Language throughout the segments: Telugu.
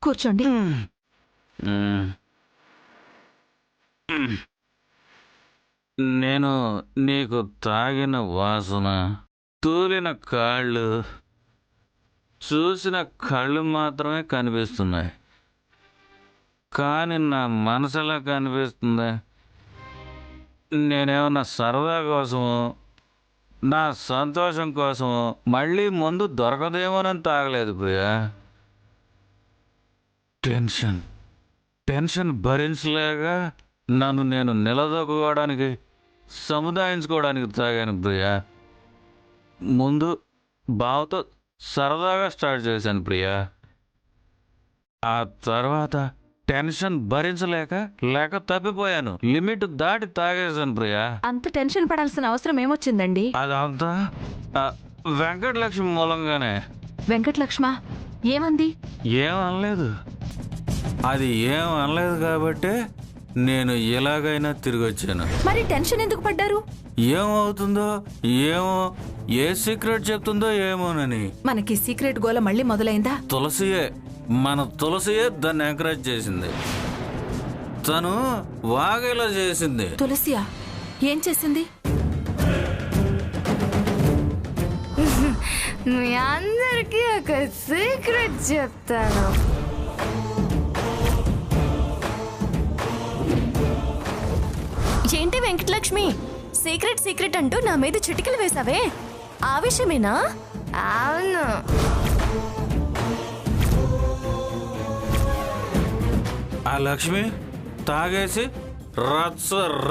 కూర్చోండి. నేను నీకు తాగిన వాసన, తూలిన కాళ్ళు, చూసిన కళ్ళు మాత్రమే కనిపిస్తున్నాయి. కానీ నా మనసులా కనిపిస్తుంది. నేనేమన్నా సరదా కోసమో, నా సంతోషం కోసమో మళ్ళీ ముందు దొరకదేమోనని తాగలేదు ప్రియా. టెన్షన్ భరించలేక నన్ను నేను నిలదొక్కుకోవడానికి, సముదాయించుకోవడానికి తాగాను ప్రియా. ముందు బావతో సరదాగా స్టార్ట్ చేశాను ప్రియా. ఆ తర్వాత టెన్షన్ భరించలేక తప్పిపోయాను. లిమిట్ దాటి తాగేశాను ప్రియా. అంత టెన్షన్ పడాల్సిన అవసరం ఏమొచ్చిందండి? అదంతా వెంకటలక్ష్మి మూలంగానే. వెంకటలక్ష్మ ఏమంది? ఏమనలేదు. అది ఏం అనలేదు కాబట్టే నేను ఎలాగైనా తిరిగి వచ్చాను. మరి టెన్షన్ ఎందుకు పడ్డారు? ఏమవుతుందో ఏమో, ఏ సీక్రెట్ చెప్తుందో ఏమోనని. మనకి సీక్రెట్ గోల మళ్ళీ మొదలైందా? మన తులసియే దాన్ని ఎంకరేజ్ చేసింది. తను వాగేలా చేసింది. తులసియా? ఏం చేసింది? మీ అందరికీ ఒక సీక్రెట్ చెప్తాను. ఏంటి వెంకటలక్ష్మి, సీక్రెట్ అంటూ నా మీద చిటికలు వేసావే, ఆ విషయమేనా? అవును, ఆ లక్ష్మి తాగేసి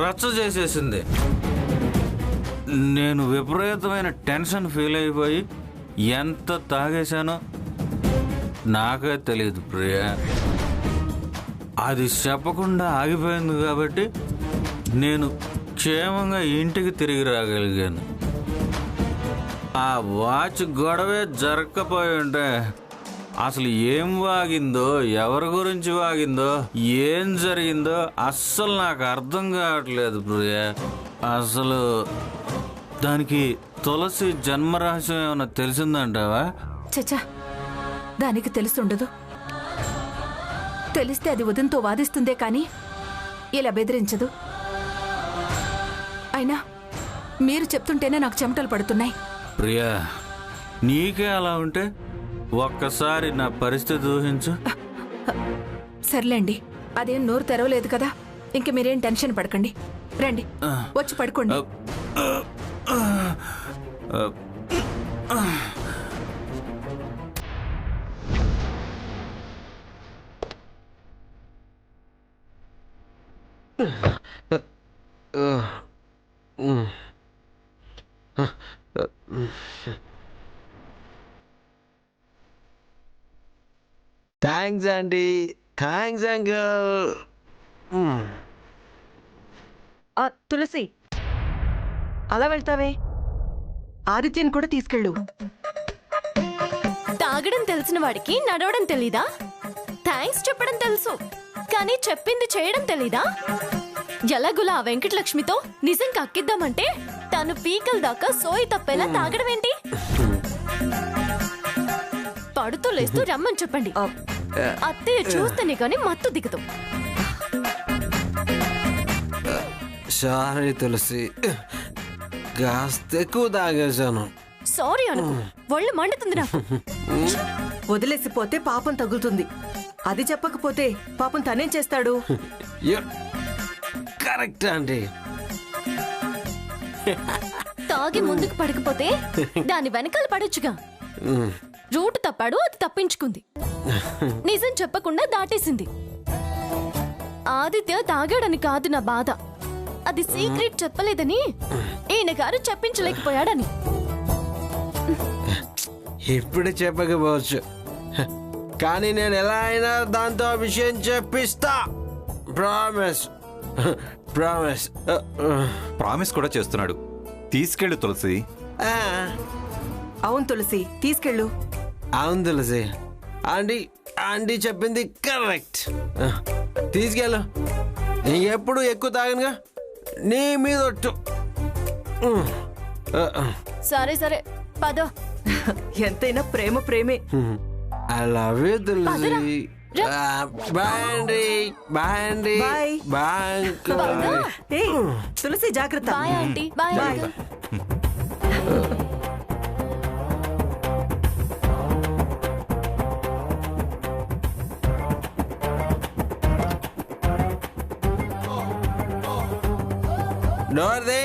రచ్చ చేసేసింది. నేను విపరీతమైన టెన్షన్ ఫీల్ అయిపోయి ఎంత తాగేశానో నాకే తెలియదు ప్రియా. అది చెప్పకుండా ఆగిపోయింది కాబట్టి నేను క్షేమంగా ఇంటికి తిరిగి రాగలిగాను. ఆ వాచ్ గొడవే జరగకపోయి ఉంటే అసలు ఏం వాగిందో, ఎవరి గురించి వాగిందో, ఏం జరిగిందో అస్సలు నాకు అర్థం కావట్లేదు ప్రియా. అసలు దానికి తులసి జన్మరహస్యం ఏమైనా తెలిసిందంటావా? చచ్చా, దానికి తెలుసుండదు. తెలిస్తే అది ఉదయంతో వాదిస్తుందే కానీ ఇలా బెదిరించదు. అయినా మీరు చెప్తుంటేనే నాకు చెమటలు పడుతున్నాయి. ప్రియా, నీకే అలా ఉంటే ఒక్కసారి నా పరిస్థితి ఊహించు. సర్లేండి, అదేం నోరు తెరవలేదు కదా, ఇంక మీరేం టెన్షన్ పడకండి. రండి, వచ్చి పడుకోండి. థ్యాంక్స్ అండి, థ్యాంక్స్ అంకుల్. తులసి, అలా వెళ్తావే? ఆదిత్యని కూడా తీసుకెళ్ళు. తాగడం తెలిసిన వాడికి నడవడం తెలీదా? థ్యాంక్స్ చెప్పడం తెలుసు, కానీ చెప్పింది చేయడం తెలీదా? ఎలాగులా ఆ వెంకటలక్ష్మితో నిజం కక్కిద్దామంటే తను పీకల దాకా సోయి తప్పేలా తాగడం ఏంటి? పడుతూ లేస్తూ రమ్మని చెప్పండి. అత్తయ్య చూస్తేనే కానీ మత్తు దిగదు. సారీ తులసి, కాస్త ఎక్కువ తాగేశాను. సారీ అనుకో, ఒళ్ళు మండుతుంది నాకు. వదిలేసిపోతే పాపం తగులుతుంది. అది చెప్పకపోతే పాపం తనేం చేస్తాడు? కరెక్ట్ అండి. తాగి ముందుకు పడకపోతే దాని వెనకాల పడొచ్చుగా. రూట్ తప్పాడు, అది తప్పించుకుంది. నిజం చెప్పకుండా దాటేసింది. ఆదిత్య తాగాడని కాదు నా బాధ, అది సీక్రెట్ చెప్పలేదని ఈయన గారు చెప్పించలేకపోయాడని. ఇప్పుడు చెప్పకపోవచ్చు, కానీ నేను ఎలా అయినా దాంతో విషయం చెప్పిస్తా. ప్రామిస్. ప్రామిస్. ప్రామిస్ కూడా చేస్తున్నాడు. తీసుకెళ్ళు తులసి. అవును తులసి, తీసుకెళ్ళు. అవును తులసి, ఆంటీ చెప్పింది కరెక్ట్. తీసుకెళ్ళు. ఇంకెప్పుడు ఎక్కువ తాగనుగా, నీ మీద ఒట్టు. సరే సరే పద. ఎంతైనా ప్రేమ ప్రేమే. I love you Tulasi. Bye అండి. బాయ్ అండి. బాయ్. Bye uncle. ఏయ్, తులసి జాగ్రత్త. Bye aunty. Bye bye. Uncle. Door దే.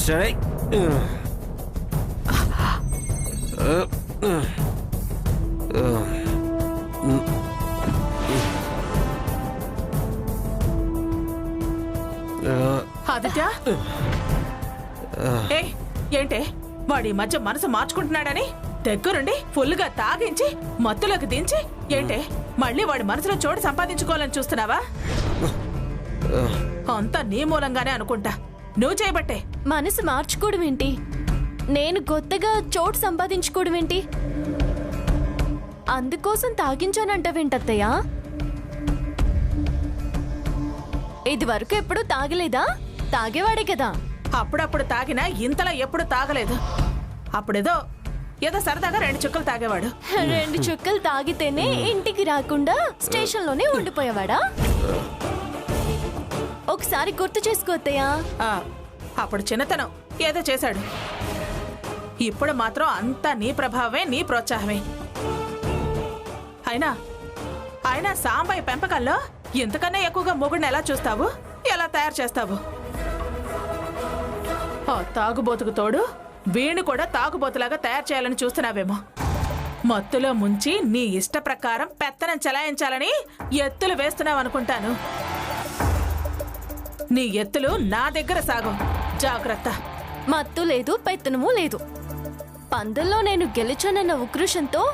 సరే. ఆదిత్య ఏ ఏంటే వాడి మధ్య మనసు మార్చుకుంటున్నాడని దగ్గరుండి ఫుల్గా తాగించి మత్తులోకి దించి ఏంటే మళ్ళీ వాడి మనసులో చోటు సంపాదించుకోవాలని చూస్తున్నావా? అంతా నీ మూలంగానే అనుకుంటా. నువ్వు చేయబట్టే. మనసు మార్చుకోవడం ఏంటి? నేను కొత్తగా చోటు సంపాదించుకోవడం ఏంటి? అందుకోసం తాగించానంటావేంటత్తయ్యా? ఇది వరకు ఎప్పుడు తాగలేదా? తాగేవాడే కదా. అప్పుడప్పుడు తాగినా ఇంతలా ఎప్పుడు తాగలేదు. అప్పుడేదో సరదాగా 2 చుక్కలు తాగేవాడు. 2 చుక్కలు తాగితేనే ఇంటికి రాకుండా స్టేషన్లోనే ఉండిపోయేవాడా? ఒకసారి గుర్తు చేసుకోత్తయ్యా. అప్పుడు చిన్నతనం ఏదో చేశాడు. ఇప్పుడు మాత్రం అంతా నీ ప్రభావమే, నీ ప్రోత్సాహమే. అయినా సాంబయ్య పెంపకంలో ఇంతకన్నా ఎక్కువగా మొగుడిని ఎలా చూస్తావు, ఎలా తయారు చేస్తావు? తాగుబోతుకు తోడు వీణు కూడా తాగుబోతులాగా తయారు చేయాలని చూస్తున్నావేమో. మత్తులో ముంచి నీ ఇష్ట ప్రకారం పెత్తనం చెలాయించాలని ఎత్తులు వేస్తున్నావనుకుంటాను. నీ ఎత్తులు నా దగ్గర సాగు. జాగ్రత్త. మత్తు లేదు, పెత్తనము లేదు. పందెంలో నేను గెలిచానన్న ఉక్రోషంతో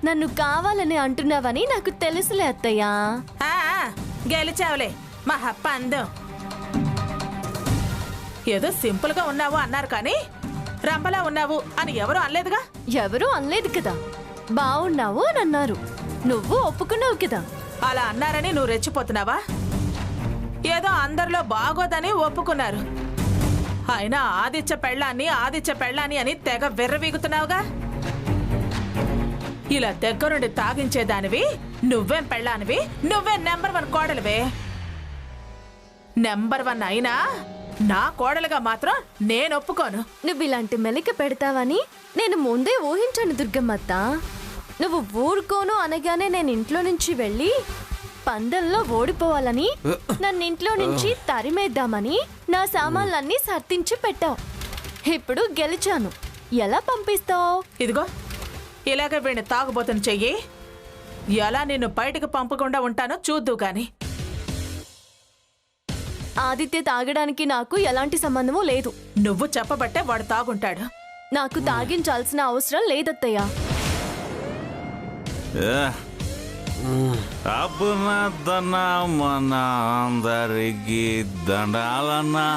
నన్ను కావాలని అంటున్నావని నాకు తెలుసులే అత్తయ్యా. గెలిచావులే మహా పందెం. ఏదో సింపుల్ గా ఉన్నావు అన్నారు కానీ రంపలా ఉన్నావు అని ఎవరు అనలేదుగా. ఎవరూ అనలేదు కదా. బాగున్నావు అని అన్నారు. నువ్వు ఒప్పుకున్నావు కదా. అలా అన్నారని నువ్వు రెచ్చిపోతున్నావా? ఏదో అందరిలో బాగోదని ఒప్పుకున్నారు. అయినా ఆదిత్య పెళ్ళాన్ని అని తెగ విర్రవీగుతున్నావుగా. ఇలా దగ్గరుండి తాగించేదానివి నువ్వేం పెళ్ళానివి, నువ్వే నెంబర్ 1 కోడలివే. నెంబర్ 1 అయినా నా కోడలుగా మాత్రం నేను ఒప్పుకోను. నువ్వు ఇలాంటి మెలిక పెడతావని నేను ముందే ఊహించాను దుర్గమ్మత్త. నువ్వు ఊరుకోను అనగానే నేను ఇంట్లో నుంచి వెళ్ళి పందెంలో ఓడిపోవాలని నన్ను ఇంట్లో నుంచి తరిమేద్దామని నా సామాన్లన్నీ సర్దించి పెట్టావు. ఇప్పుడు గెలిచాను. ఎలా పంపిస్తావు? ఇదిగో ఇలాగ వీణ్ణి తాగుబోతుని చెయ్యి. ఎలా నిన్ను బయటకు పంపకుండా ఉంటానో చూద్దు గాని. ఆదిత్య తాగడానికి నాకు ఎలాంటి సంబంధమూ లేదు. నువ్వు చెప్పబట్టే వాడు తాగుంటాడు. నాకు తాగించాల్సిన అవసరం లేదత్తయ్యా. అబ్బునద్దన్నా మన అందరికి దండాలన్నా.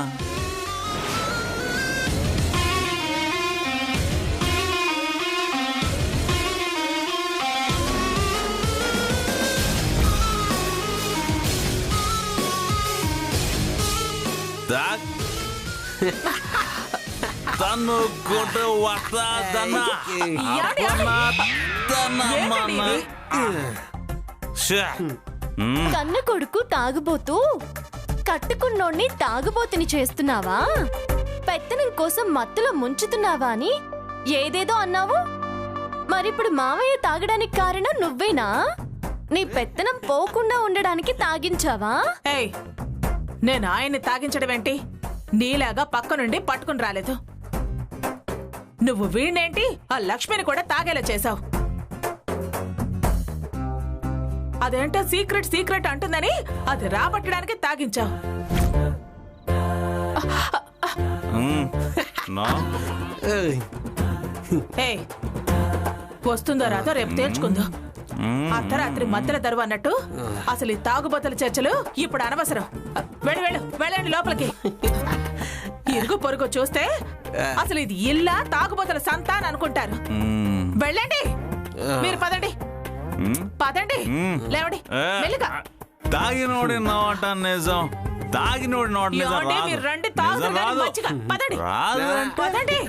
తను కొట్టు వస్తాదన్నా. కన్న కొడుకు తాగుబోతూ కట్టుకున్నోడ్ని తాగుబోతుని చేస్తున్నావా? పెత్తనం కోసం మత్తులో ముంచుతున్నావా అని ఏదేదో అన్నావు. మరిప్పుడు మావయ్య తాగడానికి కారణం నువ్వేనా? నీ పెత్తనం పోకుండా ఉండడానికి తాగించావా? నేను ఆయన్ని తాగించడం ఏంటి? నీలాగా పక్క నుండి పట్టుకుని రాలేదు. నువ్వు వీణేంటి ఆ లక్ష్మిని కూడా తాగేలా చేశావు. అదేంటో సీక్రెట్ అంటుందని అది రాబట్టడానికి తాగించావు. వస్తుందో రాదో రేపు తేల్చుకుందో. అర్ధరాత్రి మధ్యల దరువు అన్నట్టు అసలు ఈ తాగుబోతుల చర్చలు ఇప్పుడు అనవసరం. వెళ్ళండి లోపలికి. ఇరుగు పొరుగు చూస్తే అసలు ఇది ఇల్లా తాగుబోతుల సంత అని అనుకుంటారు. వెళ్ళండి. మీరు పదండి. లేవండి మెల్లిగా. తాగినోడి నోట నిజం, తాగినోడి నోట నిజం. మీరు రండి. తాగుతారు పదండి.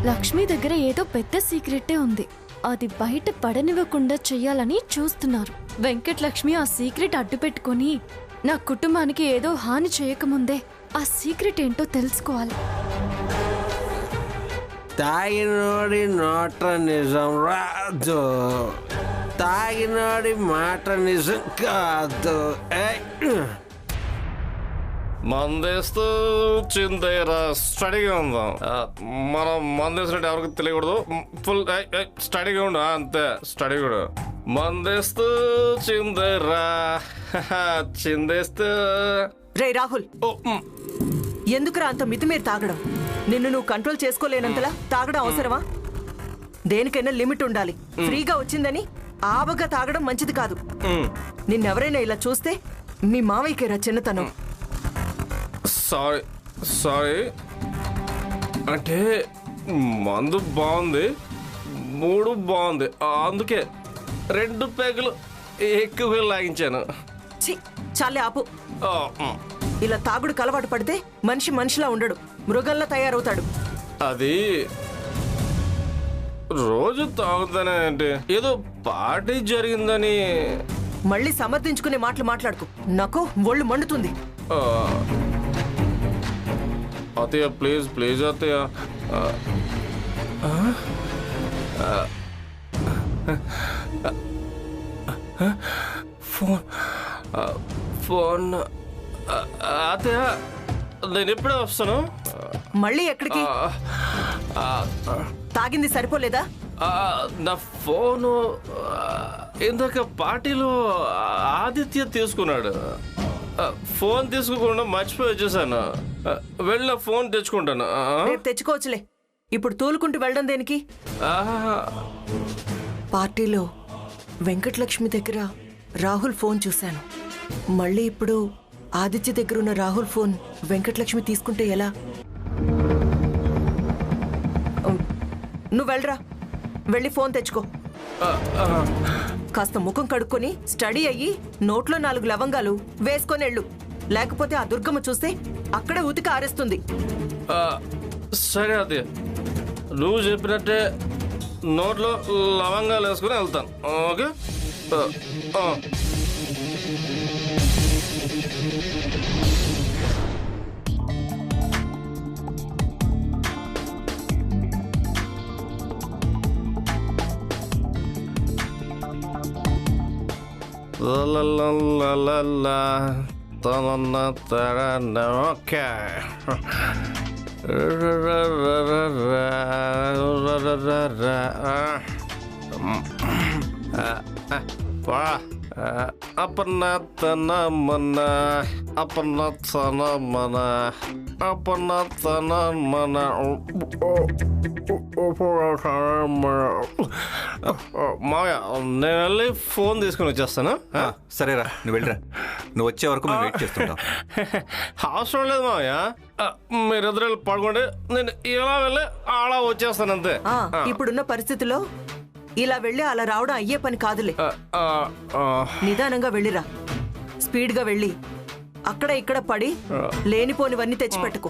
లక్ష్మి దగ్గర ఏదో పెద్ద సీక్రెటే ఉంది. అది బయట పడనివ్వకుండా చెయ్యాలని చూస్తున్నారు. వెంకటలక్ష్మి ఆ సీక్రెట్ అడ్డు పెట్టుకొని నా కుటుంబానికి ఏదో హాని చేయకముందే ఆ సీక్రెట్ ఏంటో తెలుసుకోవాలి. తాగినోడి నోట నిజం రాదు, తాగినోడి మాట నిజం కాదు. మందేస్తూ చిందేరా స్టడీగా ఉందాం. మనం మందేసినట్టు ఎవరికి తెలియకూడదు. ఫుల్ స్టడీగా ఉండు, అంతే. స్టడీ కూడా మందేస్తూ చిందేరా చిందేస్తూ. రే రాహుల్, ఎందుకురా అంత మితిమీరి తాగడం? నిన్ను నువ్వు కంట్రోల్ చేసుకోలేనంతలా తాగడం అవసరమా? దేనికైనా లిమిట్ ఉండాలి. ఫ్రీగా వచ్చిందని ఆబగా తాగడం మంచిది కాదు. నిన్నెవరైనా ఇలా చూస్తే మీ మావయ్యకేరా చిన్నతనం. సారీ సారీ, అంటే మందు బాగుంది, మూడు బాగుంది, అందుకే 2 పెగ్గులు ఎక్కువ లాగించాను. ఛీ, చాలే ఆపు. ఇలా తాగుడు అలవాటు పడితే మనిషి మనిషిలా ఉండడు, మృగంలా తయారవుతాడు. అది రోజు తాగుతానే అంటే ఏదో పార్టీ జరిగిందని. మళ్ళీ సమర్థించుకునే మాటలు మాట్లాడుకో, నాకు ఒళ్ళు మండుతుంది. అత్తయ్య ప్లీజ్ ప్లీజ్ అత్తయ్య. ఫోన్ ఫోన్ అత్తయ్య, నేను ఎప్పుడే వస్తాను. మళ్ళీ ఎక్కడికి? తాగింది సరిపోలేదా? నా ఫోను ఇందాక పార్టీలో ఆదిత్య తీసుకున్నాడు. ఫోన్ తీసుకోకుండా మర్చిపోయి వచ్చేసాను. వెళ్ళ ఫోన్ తెచ్చుకుంటాను. రేపు తెచ్చుకోవచ్చులే, ఇప్పుడు తూలుకుంటూ వెళ్ళడం దేనికి? పార్టీలో వెంకటలక్ష్మి దగ్గర రాహుల్ ఫోన్ చూశాను. మళ్ళీ ఇప్పుడు ఆదిత్య దగ్గర ఉన్న రాహుల్ ఫోన్ వెంకటలక్ష్మి తీసుకుంటే ఎలా? నువ్వు వెళ్ళరా, వెళ్ళి ఫోన్ తెచ్చుకో. కాస్త ముఖం కడుక్కొని స్టడీ అయ్యి నోట్లో 4 లవంగాలు వేసుకొని వెళ్ళు. లేకపోతే ఆ దుర్గమ్మ చూస్తే అక్కడే ఉతికి ఆరేస్తుంది. సరే అదే, నువ్వు చెప్పినట్టే నోట్లో లవంగాలు వేసుకుని వెళ్తాను. ఓకే. ఓకే. अपना तना मना अपना तना मना अपना तना मना మావయ్య, నేను వెళ్ళి ఫోన్ తీసుకుని వచ్చేస్తాను. సరేరా, నువ్వు వెళ్ళరా. నువ్వు వచ్చే వరకు మేము వెయిట్ చేస్తుంటాం. అవసరం లేదు మావయ్య, మీరిద్దరు వెళ్ళి పడుకోండి, నేను ఇలా వెళ్ళి అలా వచ్చేస్తాను అంతే. ఇప్పుడున్న పరిస్థితిలో ఇలా వెళ్ళి అలా రావడం అయ్యే పని కాదులే. నిదానంగా వెళ్ళిరా. స్పీడ్ గా వెళ్ళి అక్కడ ఇక్కడ పడి లేనిపోనివన్నీ తెచ్చిపెట్టుకో.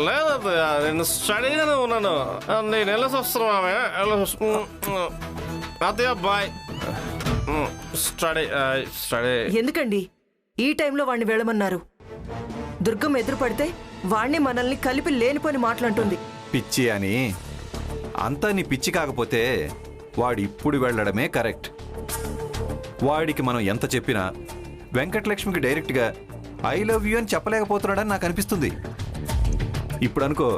లేదు, నేను స్టడీగానే ఉన్నాను. నేను వెళ్ళేసి వస్తున్నాను. అదే బాయ్. Study study. ఎందుకండి ఈ టైంలో వాడిని వెళ్ళమన్నారు? దుర్గం ఎదురు పడితే వాణ్ణి మనల్ని కలిపి లేనిపోని మాట్లాడుతుంది. పిచ్చి అని. అంతా నీ పిచ్చి కాకపోతే వాడు ఇప్పుడు వెళ్ళడమే కరెక్ట్. వాడికి మనం ఎంత చెప్పినా వెంకటలక్ష్మికి డైరెక్ట్గా ఐ లవ్ యూ అని చెప్పలేకపోతున్నాడని నాకు అనిపిస్తుంది. ఇప్పుడు అనుకో,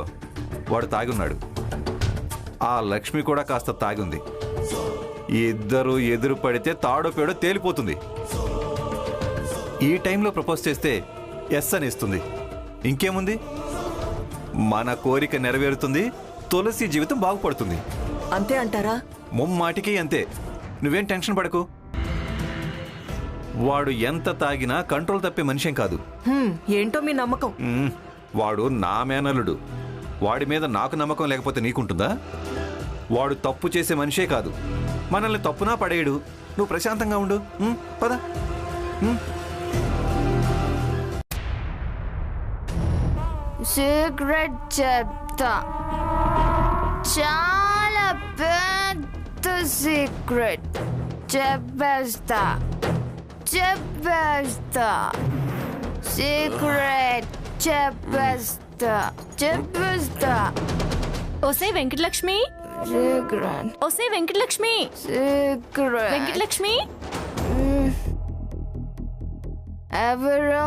వాడు తాగున్నాడు, ఆ లక్ష్మి కూడా కాస్త తాగుంది. ఇద్దరు ఎదురు పడితే తాడో పేడో తేలిపోతుంది. ఈ టైంలో ప్రపోజ్ చేస్తే ఎస్ అని ఇస్తుంది. ఇంకేముంది, మన కోరిక నెరవేరుతుంది, తులసి జీవితం బాగుపడుతుంది. అంతే అంటారా? ముమ్మాటికి అంతే. నువ్వేం టెన్షన్ పడకు. వాడు ఎంత తాగినా కంట్రోల్ తప్పే మనిషేం కాదు. ఏంటో మీ నమ్మకం. వాడు నా మేనల్లుడు. వాడి మీద నాకు నమ్మకం లేకపోతే నీకుంటుందా? వాడు తప్పు చేసే మనిషే కాదు. మనల్ని తప్పునా పడేయడు. నువ్వు ప్రశాంతంగా ఉండు. పద. సీక్రెట్ చెప్తా. చాలా పెద్ద సీక్రెట్ చెప్పేస్తా సీక్రెట్ చెప్పేస్తా ఓసే వెంకటలక్ష్మి సీక్రెట్ ఓసే వెంకటలక్ష్మి సీక్రెట్ వెంకటలక్ష్మి ఎవరు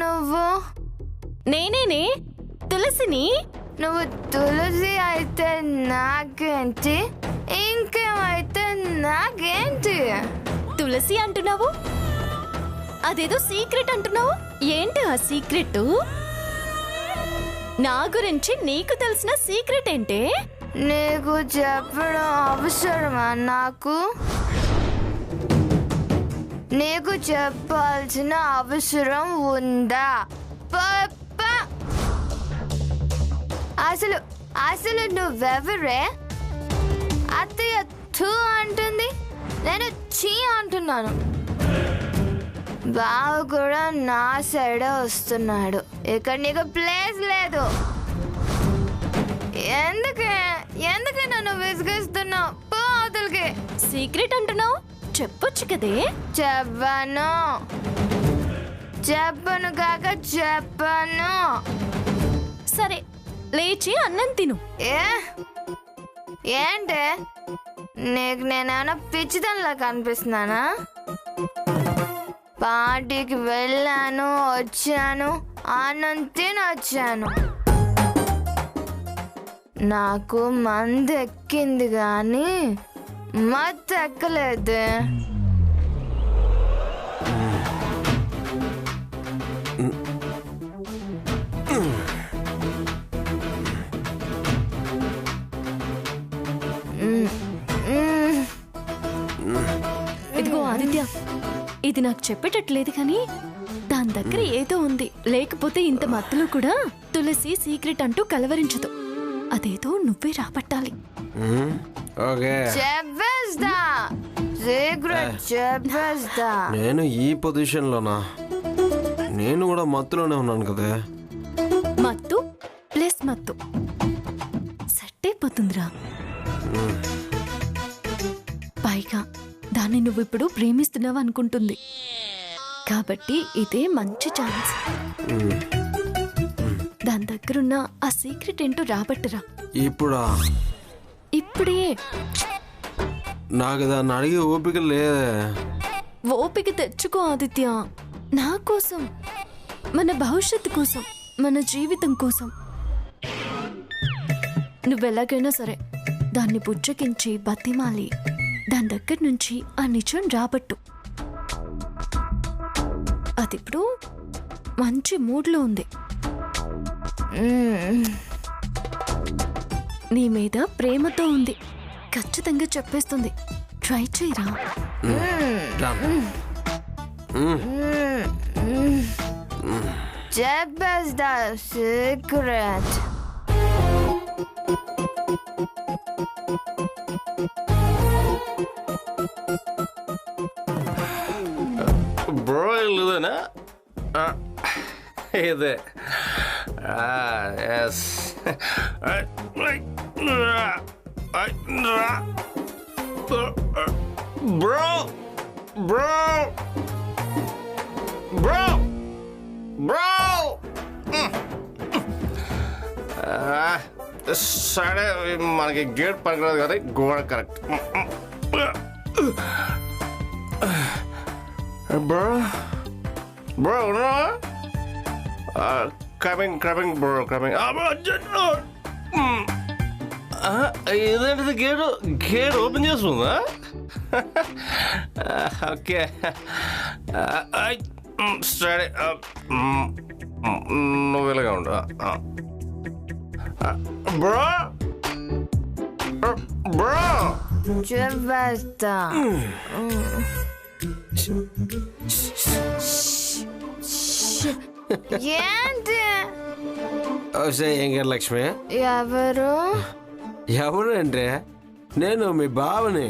నువ్వు? నేనేనే తులసిని. నువ్వు తులసి అయితే నాకేంటి, ఇంకేమైతే నాకేంటి? తులసి అంటున్నావు, అదేదో సీక్రెట్ అంటున్నావు. ఏంటి ఆ సీక్రెట్? నా గురించి నీకు తెలిసిన సీక్రెట్ ఏంటే? నీకు చెప్పడం అవసరమా? నీకు చెప్పాల్సిన అవసరం ఉందా? అసలు నువ్వెవరే? అత్తయ్య థూ అంటుంది, నేను చీ అంటున్నాను. బావ కూడా నా సైడే వస్తున్నాడు. ఇక్కడ నీకు ప్లేస్ లేదు. ఎందుకే నన్ను విసిగిస్తున్నావు? పో అవతలికి. సీక్రెట్ అంటున్నావు, చెప్పొచ్చు కదే. చెప్పను కాక చెప్పను. సరే లేచి అన్నం తిను. ఏంటే నీకు నేనేమైనా పిచ్చితనంలా కనిపిస్తున్నానా? పార్టీకి వెళ్ళాను, వచ్చాను, అన్నం తినొచ్చాను. నాకు మందు ఎక్కింది కానీ మత్తు ఎక్కలేదు. ఇదిగో ఆదిత్య, ఇది నాకు చెప్పేటట్లేదు కానీ దాని దగ్గర ఏదో ఉంది. లేకపోతే ఇంత మత్తులో కూడా తులసి సీక్రెట్ అంటూ కలవరించదు. అదేదో నువ్వే రాబట్టాలి. చెప్పేస్తా. నేను ఈ పొజిషన్ లోనా? నేను కూడా మత్తులోనే ఉన్నాను కదా. మత్తు ప్లస్ మత్తు సెట్ అయిపోతుందిరా. పైగా దాన్ని నువ్వు ఇప్పుడు ప్రేమిస్తున్నావు అనుకుంటుంది కాబట్టి ఇదే మంచి ఛాన్స్. దాని దగ్గరున్న ఆ సీక్రెట్ ఏంటో రాబట్టరా. ఇప్పుడే. నాకు దాన్ని అడిగే ఓపిక లేదే. ఓపిక తెచ్చుకో ఆదిత్య. నా కోసం, మన భవిష్యత్తు కోసం, మన జీవితం కోసం. నువ్వెలాగైనా సరే దాన్ని బుజ్జగించి బతిమాలి దాని దగ్గర నుంచి ఆ నిజం రాబట్టు. అదిప్పుడు మంచి మూడ్లో ఉంది. నీ మీద ప్రేమతో ఉంది. ఖచ్చితంగా చెప్పేస్తుంది. ట్రై చేయరా. చెప్పేస్తా సీక్రెట్. బ్రో ఇదేనా? ఇదే. Yes. Bro bro bro bro సరే, మనకి గేట్ పనికిరాదు కదా, గోడ correct. Bro bro coming bro coming. ఇదేంటిది? గేట్ ఓపెన్ చేస్తుందా? ఓకే సరే, నువ్వు ఇలాగా ఉండు. బ్రో బ్రో చెప్పేస్తా. ఏంటి? వెంకటలక్ష్మి ఎవరు అంటే నేను మీ బావని.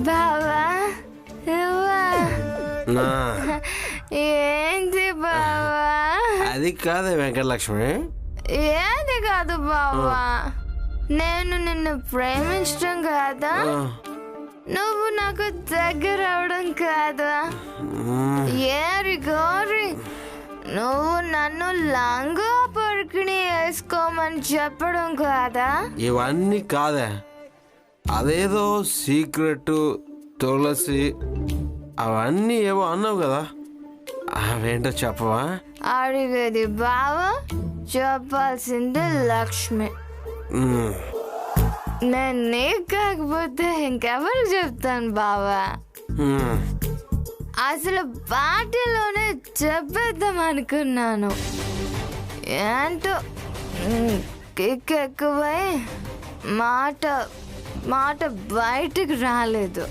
బావా? ఏంటి బావా? అది కాదే వెంకటలక్ష్మి, ఏది కాదు బావా, నేను నిన్ను ప్రేమించడం కాదా, నువ్వు నాకు దగ్గర అవడం కాదా, ఏరి గోరి నువ్వు నన్ను లంగా పరుకుని వేసుకోమని చెప్పడం కాదా. ఇవన్నీ కాదే, అదేదో సీక్రెట్ తులసి అవన్నీ ఏవో అన్నావు కదా, అవేంటో చెప్పవా? అడిగేది బావా, చెప్పాల్సింది లక్ష్మి. నేను నీకు కాకపోతే ఇంకెవరు చెప్తాను బావా. అసలు పార్టీలోనే చెప్పేద్దాం అనుకున్నాను, ఏంటో కిక్ ఎక్కువై మాట బయటకు రాలేదు.